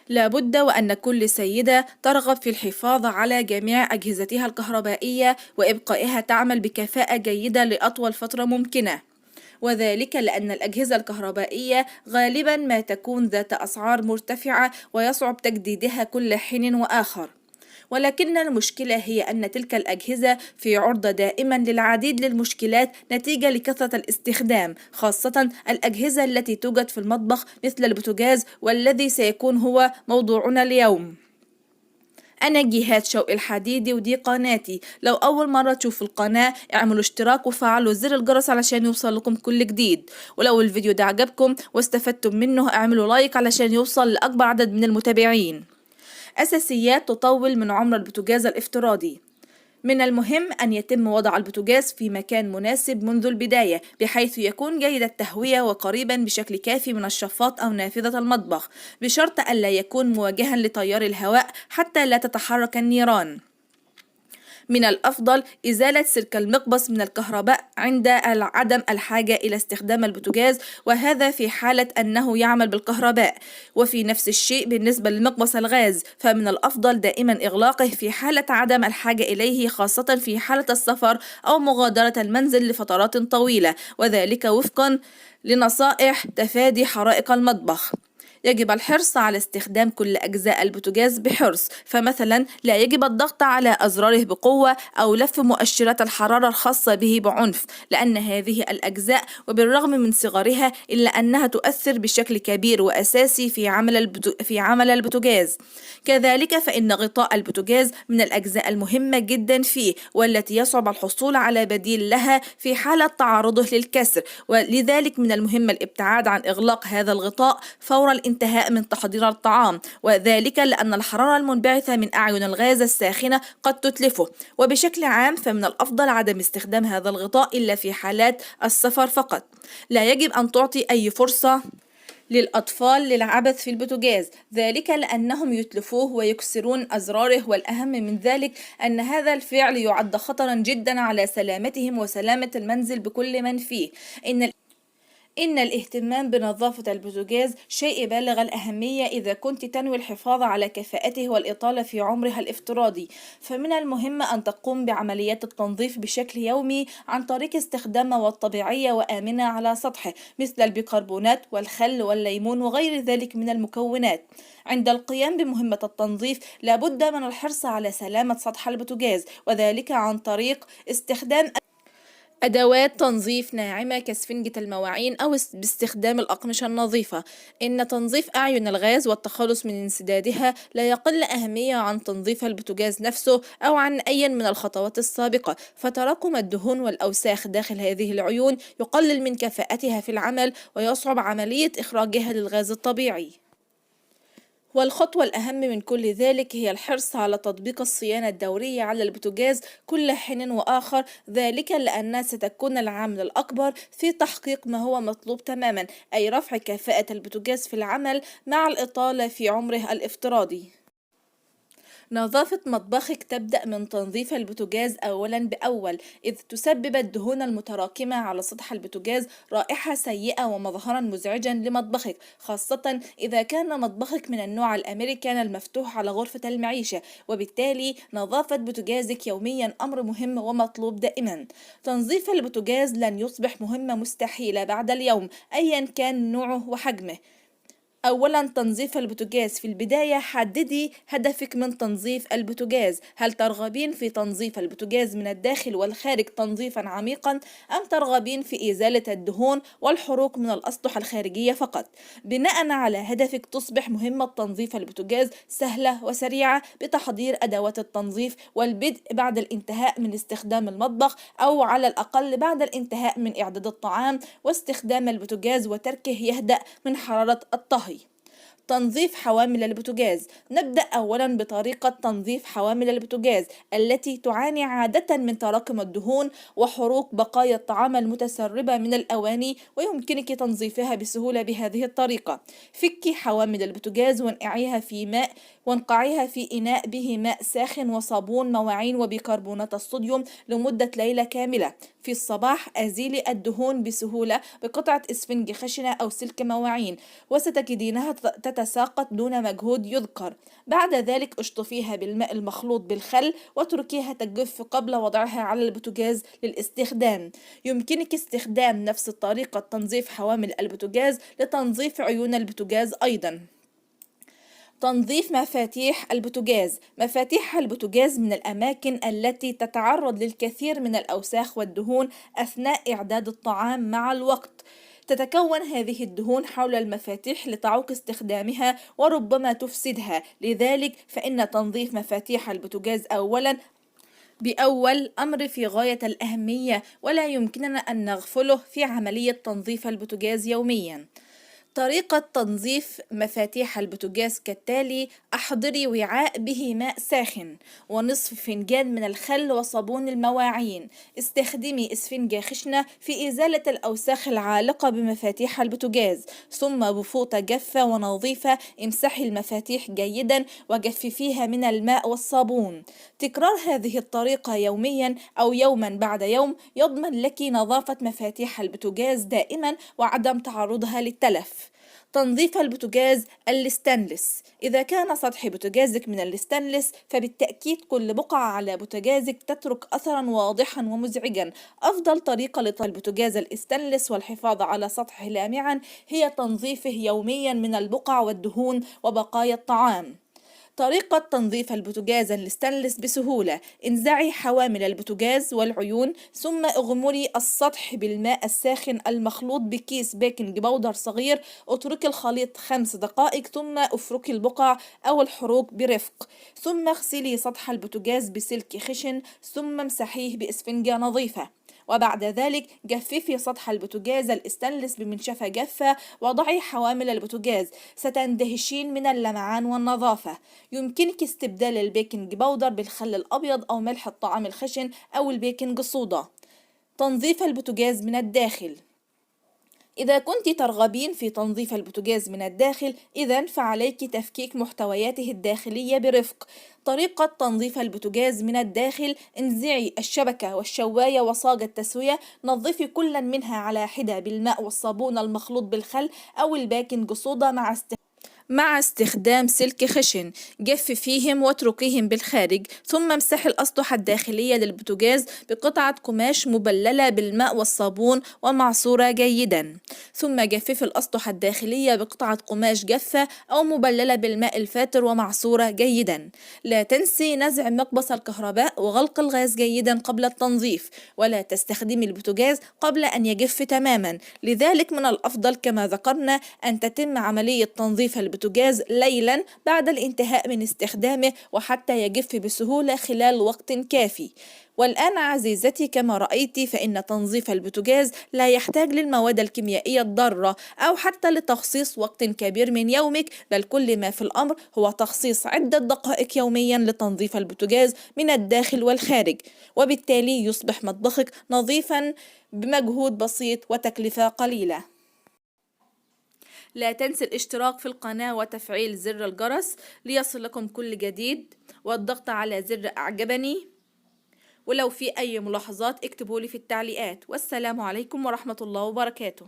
لابد وأن كل سيدة ترغب في الحفاظ على جميع أجهزتها الكهربائية وإبقائها تعمل بكفاءة جيدة لأطول فترة ممكنة، وذلك لأن الأجهزة الكهربائية غالبا ما تكون ذات أسعار مرتفعة ويصعب تجديدها كل حين وآخر. ولكن المشكلة هي أن تلك الأجهزة في عرضة دائما للعديد للمشكلات نتيجة لكثرة الاستخدام، خاصة الأجهزة التي توجد في المطبخ مثل البوتاجاز والذي سيكون هو موضوعنا اليوم. أنا جهاد شوقي الحديدي ودي قناتي. لو أول مرة تشوفوا القناة اعملوا اشتراك وفعلوا زر الجرس علشان يوصل لكم كل جديد، ولو الفيديو ده عجبكم واستفدتم منه اعملوا لايك علشان يوصل لأكبر عدد من المتابعين. أساسيات تطول من عمر البوتاجاز الافتراضي. من المهم أن يتم وضع البوتاجاز في مكان مناسب منذ البداية بحيث يكون جيد التهوية وقريبا بشكل كافي من الشفاط أو نافذة المطبخ، بشرط ألا يكون مواجها لتيار الهواء حتى لا تتحرك النيران. من الأفضل إزالة سلك المقبس من الكهرباء عند عدم الحاجة إلى استخدام البوتاجاز، وهذا في حالة أنه يعمل بالكهرباء. وفي نفس الشيء بالنسبة لمقبس الغاز، فمن الأفضل دائما إغلاقه في حالة عدم الحاجة إليه، خاصة في حالة السفر أو مغادرة المنزل لفترات طويلة، وذلك وفقا لنصائح تفادي حرائق المطبخ. يجب الحرص على استخدام كل أجزاء البوتاجاز بحرص، فمثلا لا يجب الضغط على أزراره بقوة أو لف مؤشرات الحرارة الخاصة به بعنف، لأن هذه الأجزاء وبالرغم من صغرها إلا أنها تؤثر بشكل كبير وأساسي في عمل البوتاجاز. كذلك فإن غطاء البوتاجاز من الأجزاء المهمة جدا فيه، والتي يصعب الحصول على بديل لها في حالة تعرضه للكسر، ولذلك من المهم الابتعاد عن إغلاق هذا الغطاء فور الانتهاء من تحضير الطعام، وذلك لأن الحرارة المنبعثة من أعين الغاز الساخنة قد تتلفه. وبشكل عام فمن الأفضل عدم استخدام هذا الغطاء إلا في حالات السفر فقط. لا يجب أن تعطي أي فرصة للأطفال للعبث في البوتاجاز، ذلك لأنهم يتلفوه ويكسرون أزراره، والأهم من ذلك أن هذا الفعل يعد خطرا جدا على سلامتهم وسلامة المنزل بكل من فيه. إن الاهتمام بنظافة البوتاجاز شيء بالغ الأهمية إذا كنت تنوي الحفاظ على كفاءته والإطالة في عمرها الافتراضي، فمن المهم أن تقوم بعمليات التنظيف بشكل يومي عن طريق استخدام مواد طبيعية وآمنة على سطحه مثل البيكربونات والخل والليمون وغير ذلك من المكونات. عند القيام بمهمة التنظيف لابد من الحرص على سلامة سطح البوتاجاز، وذلك عن طريق استخدام أدوات تنظيف ناعمة كإسفنجة المواعين أو باستخدام الأقمشة النظيفة. إن تنظيف أعين الغاز والتخلص من انسدادها لا يقل أهمية عن تنظيف البوتاجاز نفسه أو عن أي من الخطوات السابقة، فتراكم الدهون والأوساخ داخل هذه العيون يقلل من كفاءتها في العمل ويصعب عملية إخراجها للغاز الطبيعي. والخطوة الأهم من كل ذلك هي الحرص على تطبيق الصيانة الدورية على البوتاجاز كل حين وآخر، ذلك لأنها ستكون العامل الأكبر في تحقيق ما هو مطلوب تماما، أي رفع كفاءة البوتاجاز في العمل مع الإطالة في عمره الافتراضي. نظافة مطبخك تبدأ من تنظيف البوتاجاز أولا بأول، إذ تسبب الدهون المتراكمة على سطح البوتاجاز رائحة سيئة ومظهرا مزعجا لمطبخك، خاصة إذا كان مطبخك من النوع الأمريكان المفتوح على غرفة المعيشة، وبالتالي نظافة بوتاجازك يوميا أمر مهم ومطلوب دائما. تنظيف البوتاجاز لن يصبح مهمة مستحيلة بعد اليوم أيا كان نوعه وحجمه. أولا تنظيف البوتاجاز. في البداية حددي هدفك من تنظيف البوتاجاز، هل ترغبين في تنظيف البوتاجاز من الداخل والخارج تنظيفا عميقا، أم ترغبين في إزالة الدهون والحروق من الأسطح الخارجية فقط؟ بناء على هدفك تصبح مهمة تنظيف البوتاجاز سهلة وسريعة بتحضير أدوات التنظيف والبدء بعد الانتهاء من استخدام المطبخ، أو على الأقل بعد الانتهاء من إعداد الطعام واستخدام البوتاجاز وتركه يهدأ من حرارة الطهي. تنظيف حوامل البوتاجاز. نبدأ أولا بطريقة تنظيف حوامل البوتاجاز التي تعاني عادة من تراكم الدهون وحروق بقايا الطعام المتسربة من الأواني، ويمكنك تنظيفها بسهولة بهذه الطريقة. فكي حوامل البوتاجاز وانقعيها في إناء به ماء ساخن وصابون مواعين وبيكربونات الصوديوم لمدة ليلة كاملة. في الصباح أزيلي الدهون بسهولة بقطعة إسفنج خشنة أو سلك مواعين، وستجدينها تتساقط دون مجهود يذكر. بعد ذلك اشطفيها بالماء المخلوط بالخل واتركيها تجف قبل وضعها على البوتاجاز للاستخدام. يمكنك استخدام نفس طريقة تنظيف حوامل البوتاجاز لتنظيف عيون البوتاجاز أيضا. تنظيف مفاتيح البوتاجاز. مفاتيح البوتاجاز من الأماكن التي تتعرض للكثير من الأوساخ والدهون أثناء إعداد الطعام. مع الوقت تتكون هذه الدهون حول المفاتيح لتعوق استخدامها وربما تفسدها، لذلك فإن تنظيف مفاتيح البوتاجاز بأول أمر في غاية الأهمية، ولا يمكننا أن نغفله في عملية تنظيف البوتاجاز يوميا. طريقة تنظيف مفاتيح البوتاجاز كالتالي: احضري وعاء به ماء ساخن ونصف فنجان من الخل وصابون المواعين. استخدمي اسفنجة خشنة في إزالة الأوساخ العالقة بمفاتيح البوتاجاز، ثم بفوطة جافة ونظيفة امسحي المفاتيح جيدا وجففيها من الماء والصابون. تكرار هذه الطريقة يوميا أو يوما بعد يوم يضمن لك نظافة مفاتيح البوتاجاز دائما وعدم تعرضها للتلف. تنظيف البوتاجاز الستانلس. إذا كان سطح بوتاجازك من الستانلس فبالتأكيد كل بقعة على بوتاجازك تترك أثرا واضحا ومزعجا. أفضل طريقة لتنظيف البوتاجاز الستانلس والحفاظ على سطحه لامعا هي تنظيفه يوميا من البقع والدهون وبقايا الطعام. طريقة تنظيف البوتاجاز الستانلس بسهولة: انزعي حوامل البوتاجاز والعيون، ثم اغمري السطح بالماء الساخن المخلوط بكيس بيكنج باودر صغير. اتركي الخليط 5 دقائق ثم افركي البقع أو الحروق برفق، ثم اغسلي سطح البوتاجاز بسلك خشن ثم امسحيه بإسفنجة نظيفة. وبعد ذلك جففي سطح البوتاجاز الستانلس بمنشفة جافة وضعي حوامل البوتاجاز، ستندهشين من اللمعان والنظافة. يمكنك استبدال البيكنج باودر بالخل الأبيض أو ملح الطعام الخشن أو البيكنج صودا. تنظيف البوتاجاز من الداخل. إذا كنت ترغبين في تنظيف البوتاجاز من الداخل إذن فعليك تفكيك محتوياته الداخلية برفق. طريقة تنظيف البوتاجاز من الداخل: انزعي الشبكة والشواية وصاج التسوية، نظفي كل منها على حدة بالماء والصابون المخلوط بالخل أو البيكنج صودا مع استخدام سلك خشن. جففيهم واتركيهم بالخارج، ثم امسحي الأسطح الداخلية للبوتاجاز بقطعة قماش مبللة بالماء والصابون ومعصورة جيدا، ثم جففي الأسطح الداخلية بقطعة قماش جافة أو مبللة بالماء الفاتر ومعصورة جيدا. لا تنسي نزع مقبس الكهرباء وغلق الغاز جيدا قبل التنظيف، ولا تستخدمي البوتاجاز قبل أن يجف تماما. لذلك من الأفضل كما ذكرنا أن تتم عملية تنظيف البوتاجاز ليلا بعد الانتهاء من استخدامه وحتى يجف بسهولة خلال وقت كافي. والآن عزيزتي كما رأيت فإن تنظيف البوتاجاز لا يحتاج للمواد الكيميائية الضارة أو حتى لتخصيص وقت كبير من يومك، بل كل ما في الأمر هو تخصيص عدة دقائق يوميا لتنظيف البوتاجاز من الداخل والخارج، وبالتالي يصبح مطبخك نظيفا بمجهود بسيط وتكلفة قليلة. لا تنسي الاشتراك في القناة وتفعيل زر الجرس ليصل لكم كل جديد، والضغط على زر أعجبني. ولو في أي ملاحظات اكتبوا لي في التعليقات. والسلام عليكم ورحمة الله وبركاته.